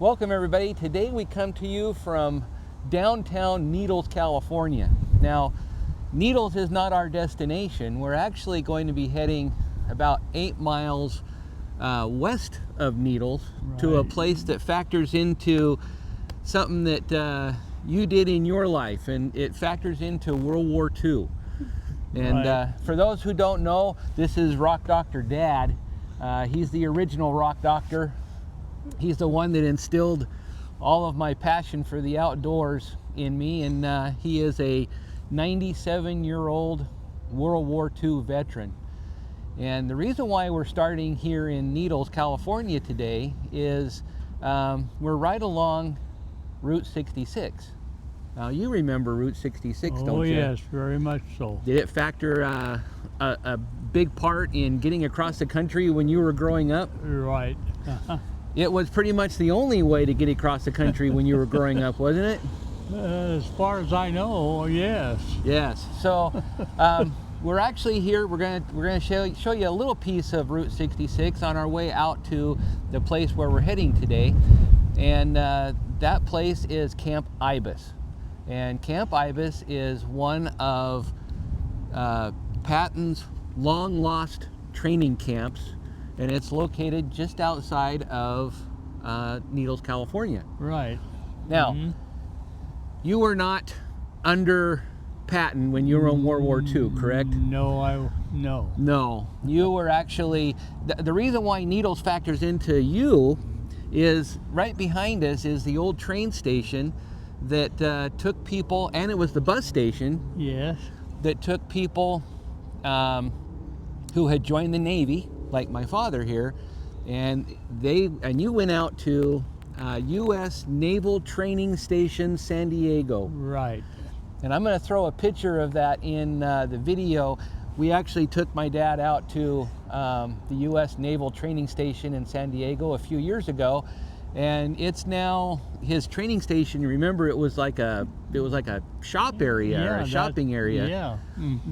Welcome everybody. Today we come to you from downtown Needles, California. Now, Needles is not our destination. We're actually going to be heading about 8 miles west of Needles to a place that factors into something that you did in your life, and it factors into World War II. And for those who don't know, this is Rock Doctor Dad. He's the original Rock Doctor. He's the one that instilled all of my passion for the outdoors in me, and he is a 97-year-old World War II veteran. And the reason why we're starting here in Needles, California today is we're right along Route 66. Now, you remember Route 66, don't you? Oh, yes, very much so. Did it factor a big part in getting across the country when you were growing up? Right. It was pretty much the only way to get across the country when you were growing up, wasn't it? As far as I know, yes. Yes. So we're actually here. We're gonna show you a little piece of Route 66 on our way out to the place where we're heading today, and that place is Camp Ibis. And Camp Ibis is one of Patton's long-lost training camps, and it's located just outside of Needles, California. Right. Now, you were not under Patton when you were in World War II, correct? No. No, you were actually, the reason why Needles factors into you is right behind us is the old train station that took people, and it was the bus station. Yes. That took people who had joined the Navy, like my father here, and you went out to U.S. Naval Training Station, San Diego. Right. And I'm going to throw a picture of that in the video. We actually took my dad out to the U.S. Naval Training Station in San Diego a few years ago, and it's now his training station. Remember, it was like a shop area, or a shopping area. Yeah,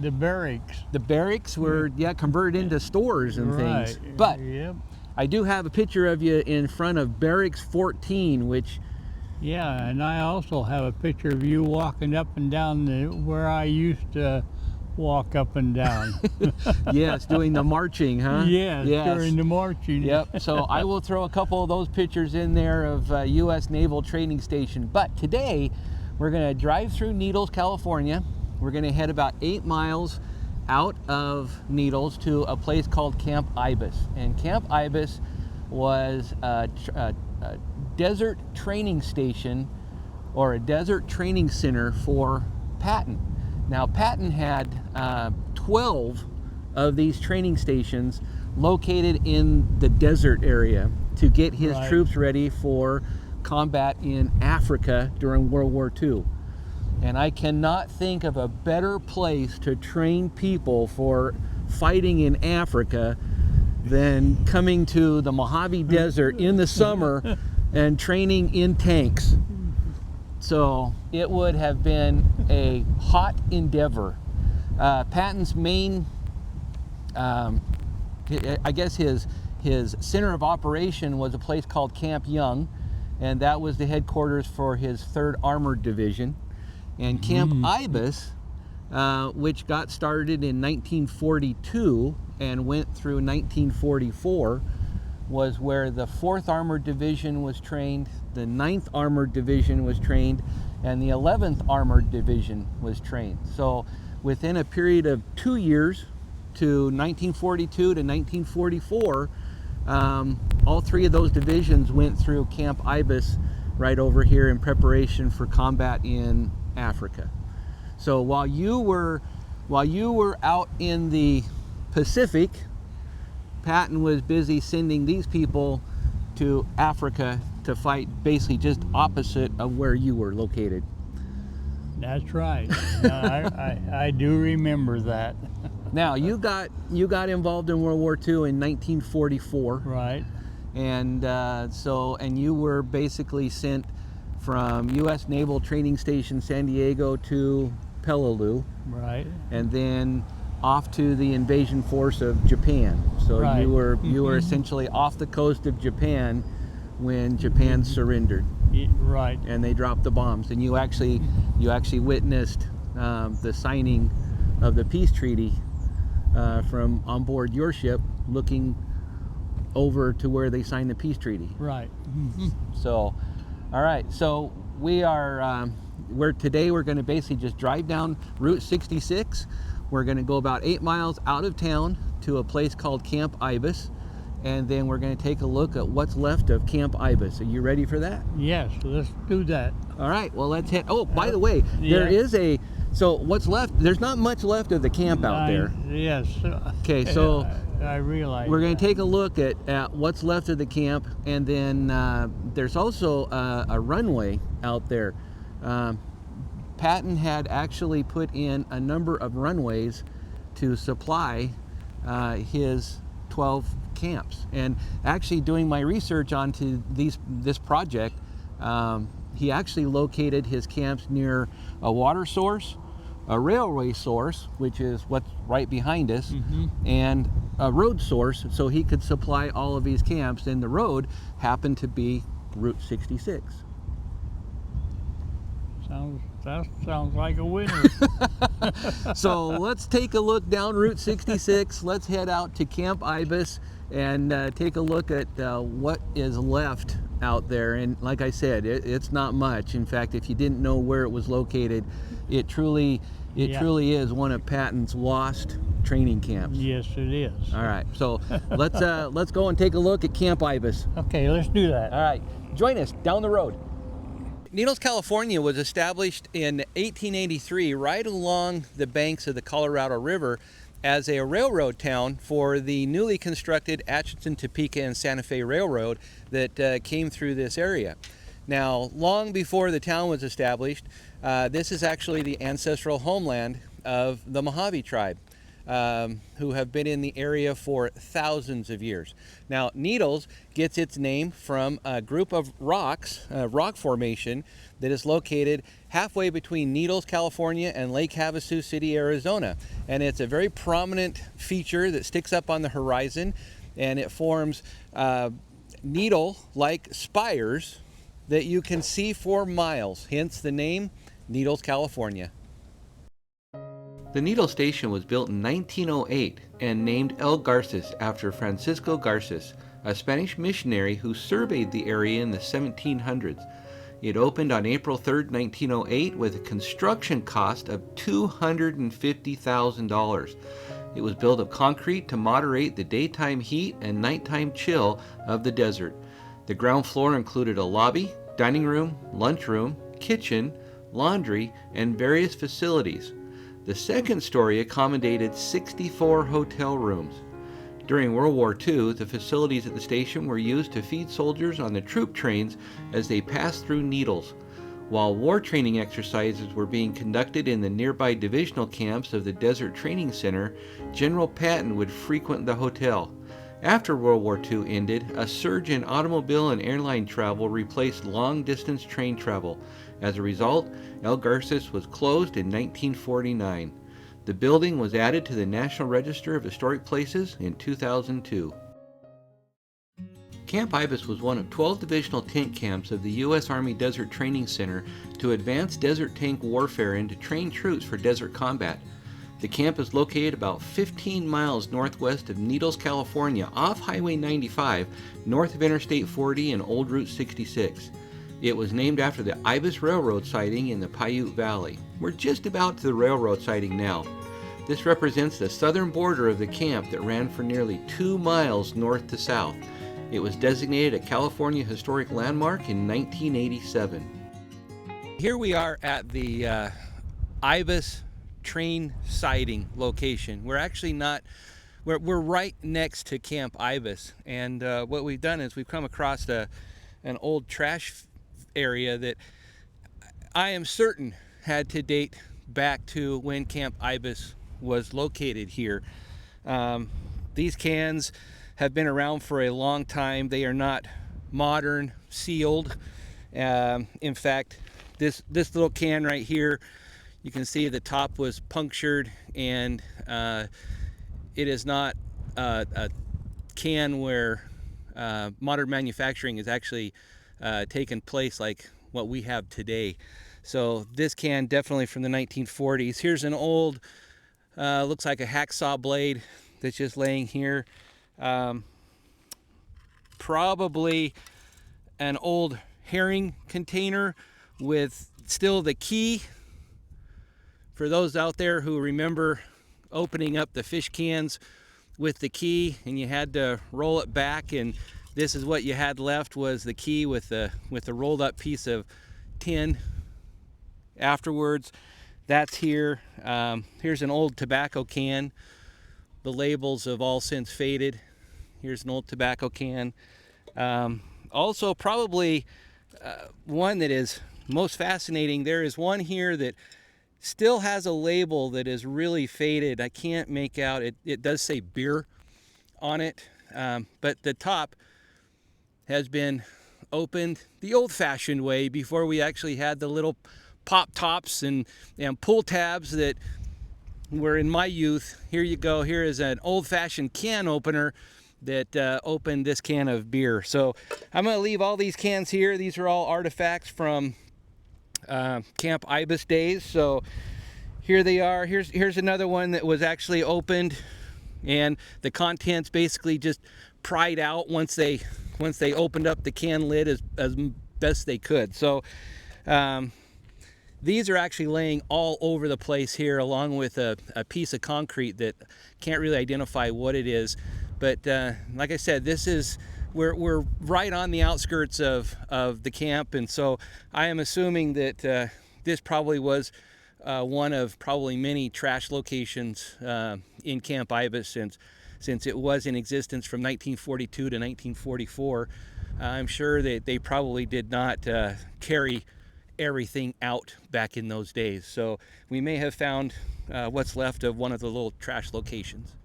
the barracks. The barracks were converted into stores and things. But I do have a picture of you in front of Barracks 14, which. Yeah, and I also have a picture of you walking up and down where I used to walk up and down. Yes, doing the marching, huh? Yes, during the marching. Yep, so I will throw a couple of those pictures in there of U.S. Naval Training Station. But today, we're going to drive through Needles, California. We're going to head about 8 miles out of Needles to a place called Camp Ibis. And Camp Ibis was a desert training station, or a desert training center for Patton. Now, Patton had 12 of these training stations located in the desert area to get his troops ready for combat in Africa during World War II. And I cannot think of a better place to train people for fighting in Africa than coming to the Mojave Desert in the summer and training in tanks. So it would have been a hot endeavor. Patton's main, I guess his center of operation was a place called Camp Young, and that was the headquarters for his 3rd Armored Division. And Camp Ibis, which got started in 1942 and went through 1944, was where the 4th Armored Division was trained, the 9th Armored Division was trained, and the 11th Armored Division was trained. So within a period of 2 years, to 1942 to 1944, all 3 of those divisions went through Camp Ibis right over here in preparation for combat in Africa. So while you were out in the Pacific, Patton was busy sending these people to Africa to fight basically just opposite of where you were located. That's right. I do remember that. Now, you got involved in World War II in 1944. Right. And and you were basically sent from U.S. Naval Training Station San Diego to Peleliu. Right. And then off to the invasion force of Japan. So you were essentially off the coast of Japan when Japan surrendered Right. and they dropped the bombs, and you actually witnessed the signing of the peace treaty from on board your ship, looking over to where they signed the peace treaty. Right. So, all right. So we are today we're going to basically just drive down Route 66. We're going to go about 8 miles out of town to a place called Camp Ibis, and then we're going to take a look at what's left of Camp Ibis. Are you ready for that? Yes, let's do that. All right. Well, let's head. Oh, by the way, Yeah. there is a. So what's left? There's not much left of the camp out there. Yes. Okay, so I realize we're going that. to take a look at what's left of the camp, and then there's also a runway out there. Patton had actually put in a number of runways to supply his 12 camps. And actually doing my research onto this project, he actually located his camps near a water source, a railway source, which is what's right behind us, and a road source, so he could supply all of these camps. And the road happened to be Route 66. That sounds like a winner. So let's take a look down Route 66. Let's head out to Camp Ibis and take a look at what is left out there. And like I said, it's not much. In fact, if you didn't know where it was located, it truly is one of Patton's lost training camps. Yes, it is. All right, so let's go and take a look at Camp Ibis. Okay, let's do that. All right, join us down the road. Needles, California was established in 1883 right along the banks of the Colorado River as a railroad town for the newly constructed Atchison, Topeka, and Santa Fe Railroad that came through this area. Now, long before the town was established, this is actually the ancestral homeland of the Mojave tribe, who have been in the area for thousands of years. Now, Needles gets its name from a group of rocks, rock formation, that is located halfway between Needles, California, and Lake Havasu City, Arizona. And it's a very prominent feature that sticks up on the horizon, and it forms needle-like spires that you can see for miles, hence the name Needles, California. The Needle Station was built in 1908 and named El Garces after Francisco Garces, a Spanish missionary who surveyed the area in the 1700s. It opened on April 3, 1908 with a construction cost of $250,000. It was built of concrete to moderate the daytime heat and nighttime chill of the desert. The ground floor included a lobby, dining room, lunchroom, kitchen, laundry, and various facilities. The second story accommodated 64 hotel rooms. During World War II, the facilities at the station were used to feed soldiers on the troop trains as they passed through Needles. While war training exercises were being conducted in the nearby divisional camps of the Desert Training Center, General Patton would frequent the hotel. After World War II ended, a surge in automobile and airline travel replaced long-distance train travel. As a result, El Garces was closed in 1949. The building was added to the National Register of Historic Places in 2002. Camp Ibis was one of 12 divisional tent camps of the U.S. Army Desert Training Center to advance desert tank warfare and to train troops for desert combat. The camp is located about 15 miles northwest of Needles, California, off Highway 95, north of Interstate 40 and Old Route 66. It was named after the Ibis Railroad sighting in the Paiute Valley. We're just about to the railroad sighting now. This represents the southern border of the camp that ran for nearly 2 miles north to south. It was designated a California Historic Landmark in 1987. Here we are at the Ibis train sighting location. We're actually not, we're right next to Camp Ibis, and what we've done is we've come across an old trash area that I am certain had to date back to when Camp Ibis was located here. These cans have been around for a long time. They are not modern, sealed. In fact, this little can right here, you can see the top was punctured, and it is not a can where modern manufacturing has actually taken place like what we have today. So this can definitely from the 1940s. Here's an old, looks like a hacksaw blade that's just laying here. Probably an old herring container with still the key. For those out there who remember opening up the fish cans with the key and you had to roll it back, and this is what you had left was the key with the rolled up piece of tin afterwards. That's here. Here's an old tobacco can. The labels have all since faded. Here's an old tobacco can. Also probably one that is most fascinating, there is one here that still has a label that is really faded. I can't make out, it does say beer on it, but the top has been opened the old-fashioned way before we actually had the little pop tops and pull tabs that were in my youth. Here you go, here is an old-fashioned can opener that opened this can of beer. So I'm going to leave all these cans here. These are all artifacts from Camp Ibis days. So here they are. Here's another one that was actually opened, and the contents basically just pried out once they opened up the can lid as best they could. So these are actually laying all over the place here, along with a piece of concrete that can't really identify what it is. But like I said, we're right on the outskirts of the camp, and so I am assuming that this probably was one of probably many trash locations in Camp Ibis since it was in existence from 1942 to 1944. I'm sure that they probably did not carry everything out back in those days. So we may have found what's left of one of the little trash locations.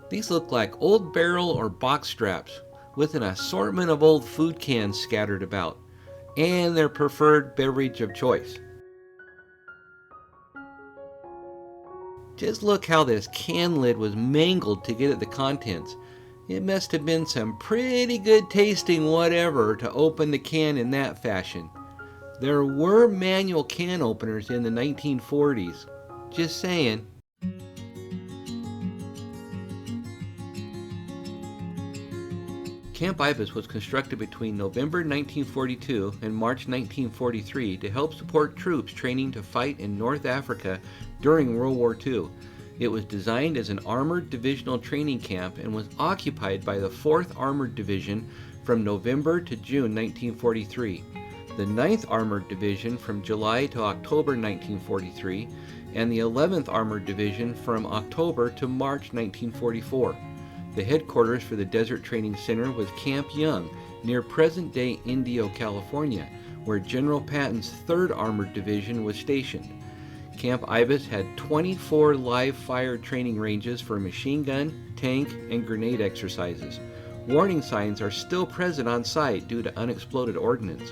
These look like old barrel or box straps with an assortment of old food cans scattered about, and their preferred beverage of choice. Just look how this can lid was mangled to get at the contents. It must have been some pretty good tasting whatever to open the can in that fashion. There were manual can openers in the 1940s. Just saying. Camp Ibis was constructed between November 1942 and March 1943 to help support troops training to fight in North Africa during World War II. It was designed as an armored divisional training camp and was occupied by the 4th Armored Division from November to June 1943, the 9th Armored Division from July to October 1943, and the 11th Armored Division from October to March 1944. The headquarters for the Desert Training Center was Camp Young, near present-day Indio, California, where General Patton's 3rd Armored Division was stationed. Camp Ibis had 24 live-fire training ranges for machine gun, tank, and grenade exercises. Warning signs are still present on site due to unexploded ordnance.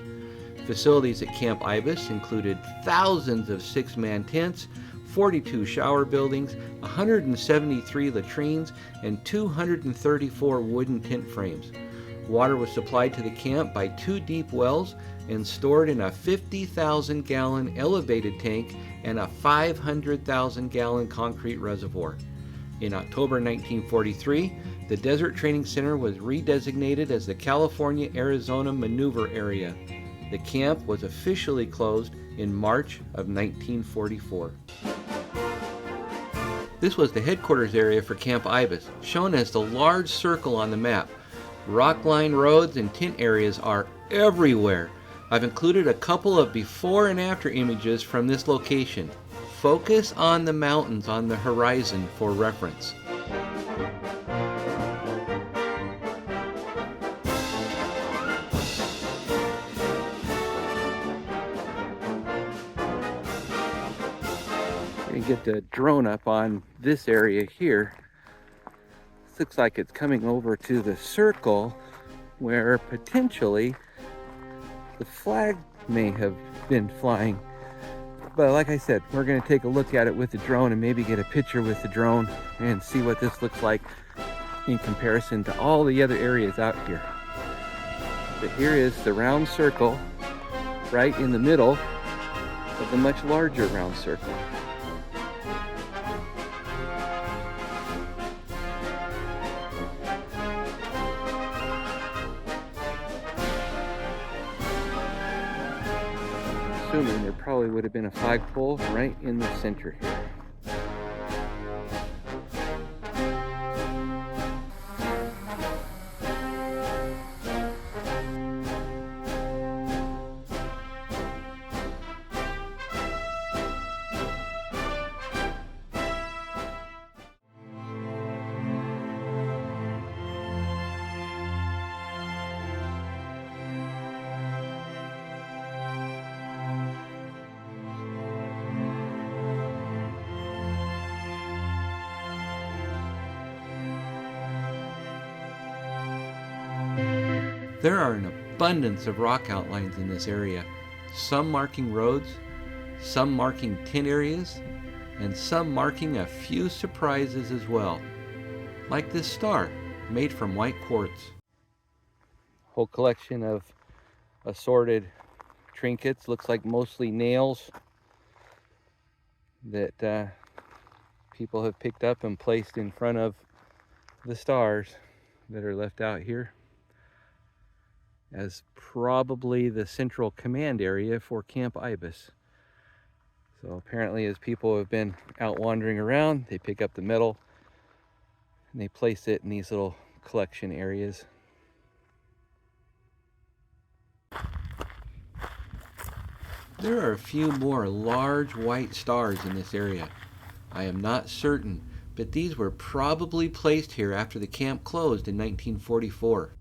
Facilities at Camp Ibis included thousands of 6-man tents, 42 shower buildings, 173 latrines, and 234 wooden tent frames. Water was supplied to the camp by 2 deep wells and stored in a 50,000-gallon elevated tank and a 500,000-gallon concrete reservoir. In October 1943, the Desert Training Center was redesignated as the California-Arizona Maneuver Area. The camp was officially closed in March of 1944. This was the headquarters area for Camp Ibis, shown as the large circle on the map. Rock-lined roads and tent areas are everywhere. I've included a couple of before and after images from this location. Focus on the mountains on the horizon for reference. Get the drone up on this area here. This looks like it's coming over to the circle where potentially the flag may have been flying. But like I said, we're going to take a look at it with the drone and maybe get a picture with the drone and see what this looks like. in comparison to all the other areas out here. But here is the round circle right in the middle of the much larger round circle. Assuming there probably would have been a flagpole right in the center here. There are an abundance of rock outlines in this area, some marking roads, some marking tent areas, and some marking a few surprises as well, like this star made from white quartz. Whole collection of assorted trinkets, looks like mostly nails that people have picked up and placed in front of the stars that are left out here as probably the central command area for Camp Ibis. So apparently, as people have been out wandering around, they pick up the metal and they place it in these little collection areas. There are a few more large white stars in this area. I am not certain, but these were probably placed here after the camp closed in 1944.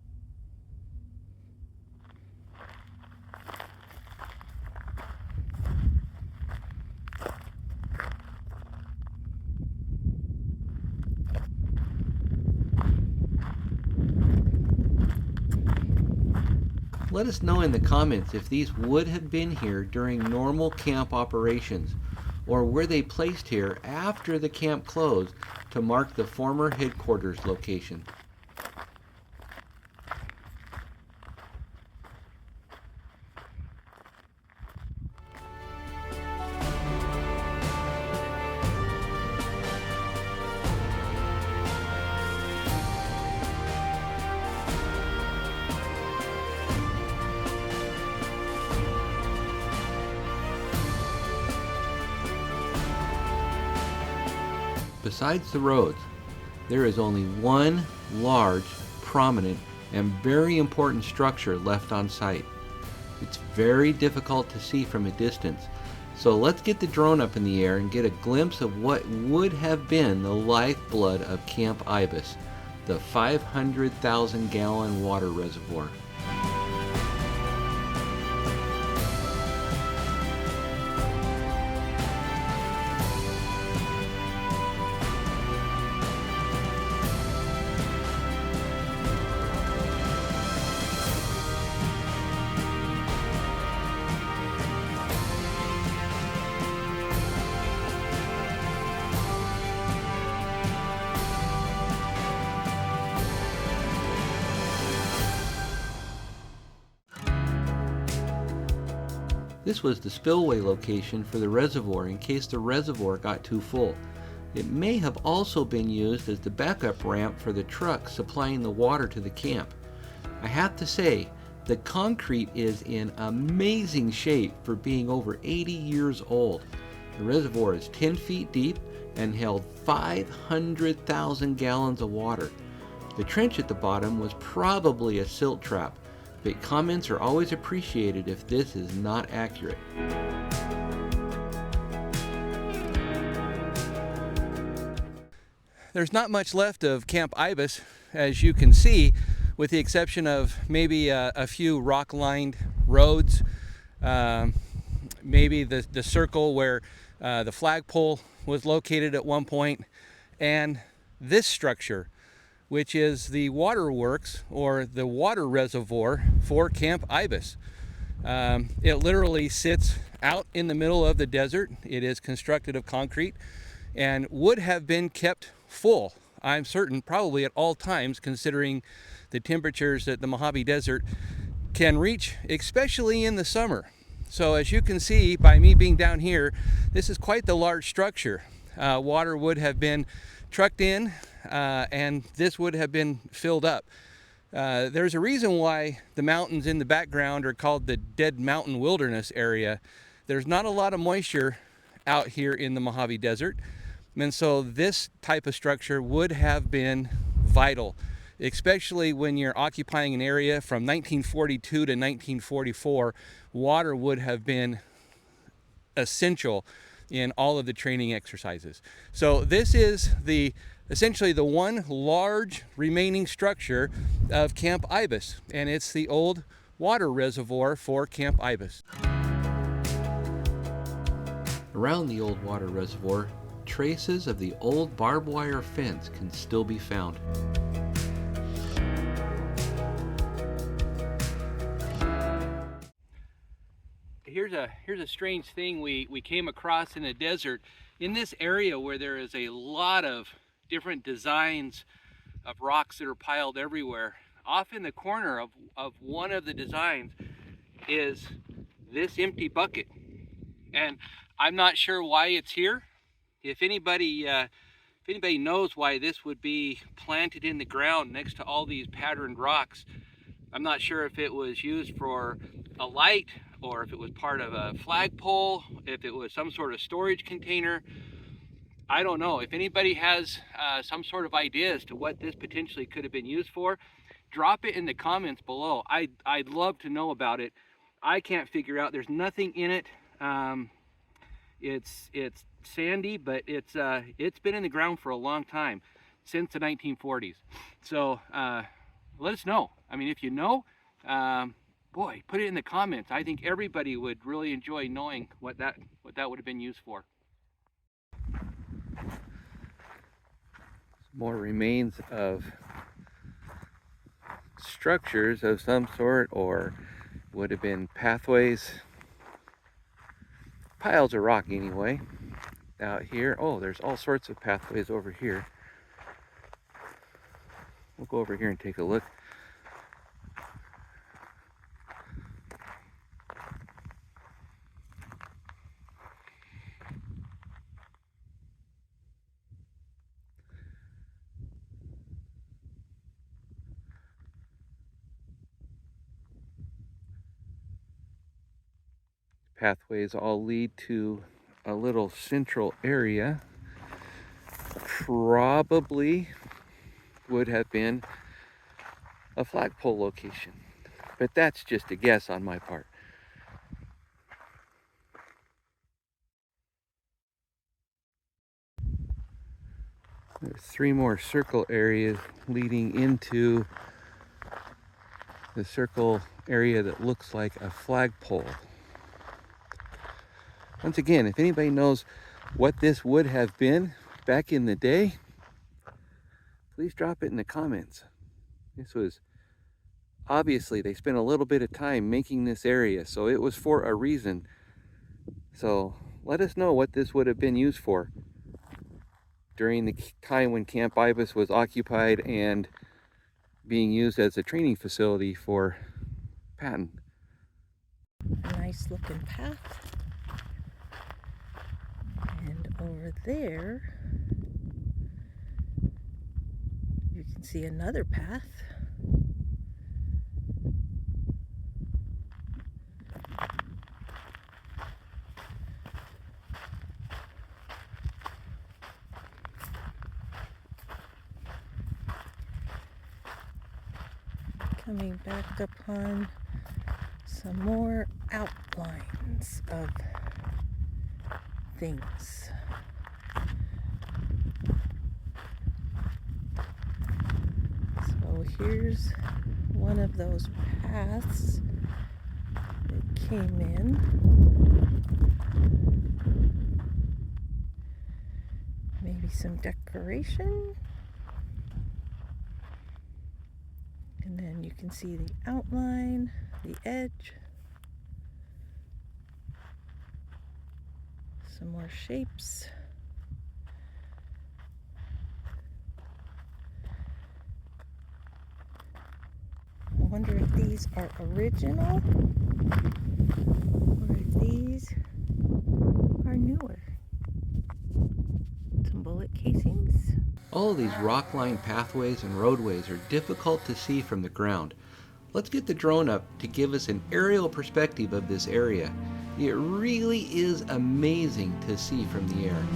Let us know in the comments if these would have been here during normal camp operations, or were they placed here after the camp closed to mark the former headquarters location. Besides the roads, there is only one large, prominent, and very important structure left on site. It's very difficult to see from a distance, so let's get the drone up in the air and get a glimpse of what would have been the lifeblood of Camp Ibis, the 500,000 gallon water reservoir. This was the spillway location for the reservoir in case the reservoir got too full. It may have also been used as the backup ramp for the truck supplying the water to the camp. I have to say, the concrete is in amazing shape for being over 80 years old. The reservoir is 10 feet deep and held 500,000 gallons of water. The trench at the bottom was probably a silt trap, but comments are always appreciated if this is not accurate. There's not much left of Camp Ibis, as you can see, with the exception of maybe a few rock-lined roads, maybe the circle where the flagpole was located at one point, and this structure, which is the waterworks or the water reservoir for Camp Ibis. It literally sits out in the middle of the desert. It is constructed of concrete and would have been kept full I'm certain, probably at all times, considering the temperatures that the Mojave Desert can reach, especially in the summer. So as you can see by me being down here, this is quite the large structure. Water would have been trucked in and this would have been filled up. There's a reason why the mountains in the background are called the Dead Mountain Wilderness area. There's not a lot of moisture out here in the Mojave Desert, and so this type of structure would have been vital, especially when you're occupying an area from 1942 to 1944. Water would have been essential in all of the training exercises. So this is essentially the one large remaining structure of Camp Ibis, and it's the old water reservoir for Camp Ibis. Around the old water reservoir, traces of the old barbed wire fence can still be found. Here's a strange thing we came across in the desert. In this area where there is a lot of different designs of rocks that are piled everywhere, off in the corner of one of the designs is this empty bucket. And I'm not sure why it's here. If anybody knows why this would be planted in the ground next to all these patterned rocks, I'm not sure if it was used for a light or if it was part of a flagpole, if it was some sort of storage container. I don't know. If anybody has some sort of idea as to what this potentially could have been used for, drop it in the comments below. I'd love to know about it. I can't figure out. There's nothing in it. It's sandy, but it's been in the ground for a long time, since the 1940s. So let us know. I mean, if you know, boy, put it in the comments. I think everybody would really enjoy knowing what that would have been used for. More remains of structures of some sort, or would have been pathways. Piles of rock anyway out here. Oh, there's all sorts of pathways over here. We'll go over here and take a look. Pathways all lead to a little central area. Probably would have been a flagpole location, but that's just a guess on my part. There's 3 more circle areas leading into the circle area that looks like a flagpole. Once again, if anybody knows what this would have been back in the day, please drop it in the comments. This was, obviously, they spent a little bit of time making this area, so it was for a reason. So let us know what this would have been used for during the time when Camp Ibis was occupied and being used as a training facility for Patton. A nice looking path. And over there, you can see another path. Coming back upon some more outlines of things. So here's one of those paths that came in. Maybe some decoration. And then you can see the outline, the edge, some more shapes. wonder if these are original or if these are newer. Some bullet casings. All of these rock-lined pathways and roadways are difficult to see from the ground. Let's get the drone up to give us an aerial perspective of this area. It really is amazing to see from the air.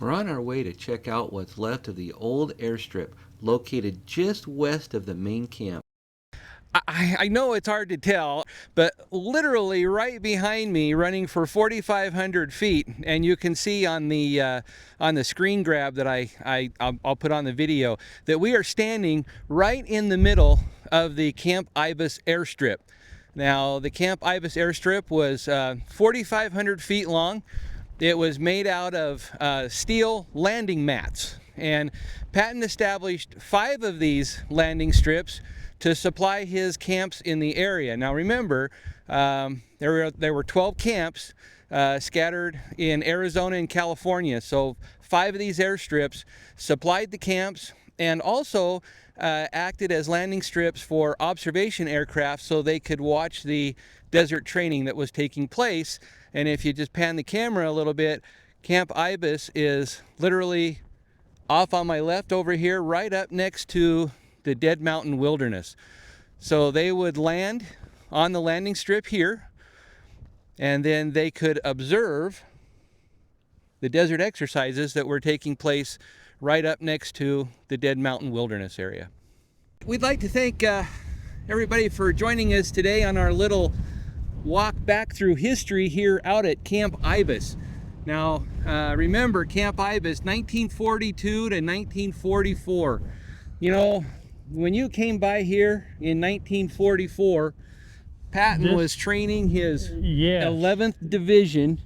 We're on our way to check out what's left of the old airstrip located just west of the main camp. I know it's hard to tell, but literally right behind me, running for 4,500 feet, and you can see on the screen grab that I'll put on the video, that we are standing right in the middle of the Camp Ibis airstrip. Now, the Camp Ibis airstrip was 4,500 feet long. It was made out of steel landing mats, and Patton established 5 of these landing strips to supply his camps in the area. Now remember, there were 12 camps scattered in Arizona and California, so 5 of these airstrips supplied the camps and also acted as landing strips for observation aircraft so they could watch the desert training that was taking place. And if you just pan the camera a little bit, Camp Ibis is literally off on my left over here, right up next to the Dead Mountain Wilderness. So they would land on the landing strip here, and then they could observe the desert exercises that were taking place right up next to the Dead Mountain Wilderness area. We'd like to thank everybody for joining us today on our little walk back through history here out at Camp Ibis. Now, remember, Camp Ibis, 1942 to 1944. You know, when you came by here in 1944, Patton was training his 11th Division,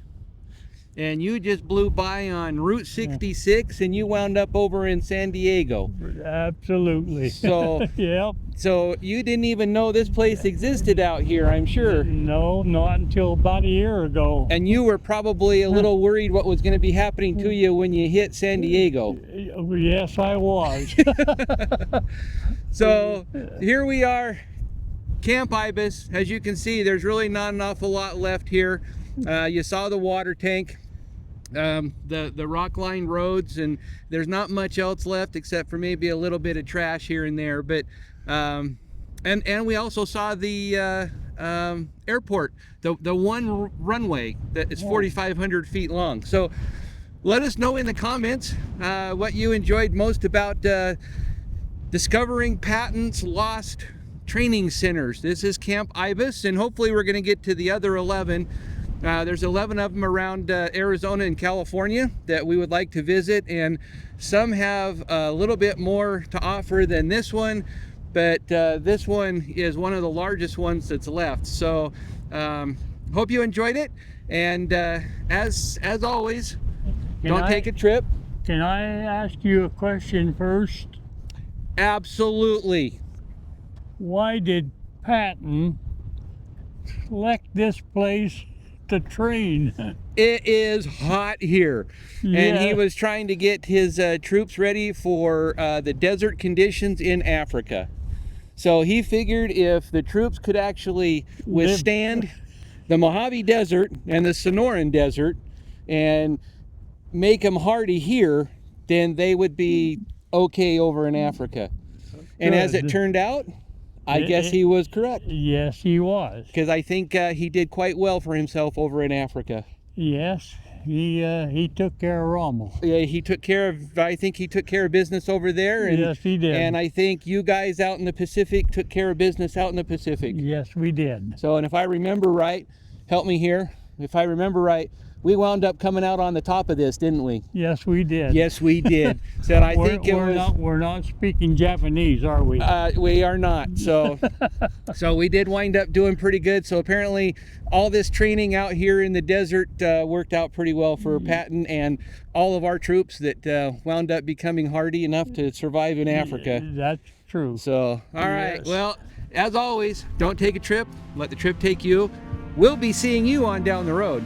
and you just blew by on Route 66 and you wound up over in San Diego. Absolutely. So, yeah. So you didn't even know this place existed out here, I'm sure. No, not until about a year ago. And you were probably a little worried what was going to be happening to you when you hit San Diego. Yes, I was. So here we are, Camp Ibis. As you can see, there's really not an awful lot left here. You saw the water tank, the rock line roads, and there's not much else left except for maybe a little bit of trash here and there. But and we also saw the airport, the one runway that is 4,500 feet long. So let us know in the comments what you enjoyed most about discovering Patton's lost training centers. This is Camp Ibis, and hopefully we're going to get to the other 11. There's 11 of them around Arizona and California that we would like to visit, and some have a little bit more to offer than this one, but this one is one of the largest ones that's left. So hope you enjoyed it, and as always, don't take a trip. Can I ask you a question first? Absolutely. Why did Patton select this place to train? It is hot here, and he was trying to get his troops ready for the desert conditions in Africa. So he figured if the troops could actually withstand the Mojave Desert and the Sonoran Desert and make them hardy here, then they would be okay over in Africa. And as it turned out, I guess he was correct. Yes, he was. Because I think he did quite well for himself over in Africa. Yes, he took care of Rommel. Yeah, he took care of, I think he took care of business over there. And, Yes, he did. And I think you guys out in the Pacific took care of business out in the Pacific. Yes, we did. So, and if I remember right, help me here, if I remember right, we wound up coming out on the top of this, didn't we? Yes, we did. Yes, we did. So I think it was... We're not speaking Japanese, are we? We are not. So, so we did wind up doing pretty good. So apparently all this training out here in the desert worked out pretty well for Patton and all of our troops that wound up becoming hardy enough to survive in Africa. That's true. So, all right. Yes. Well, as always, don't take a trip. Let the trip take you. We'll be seeing you on down the road.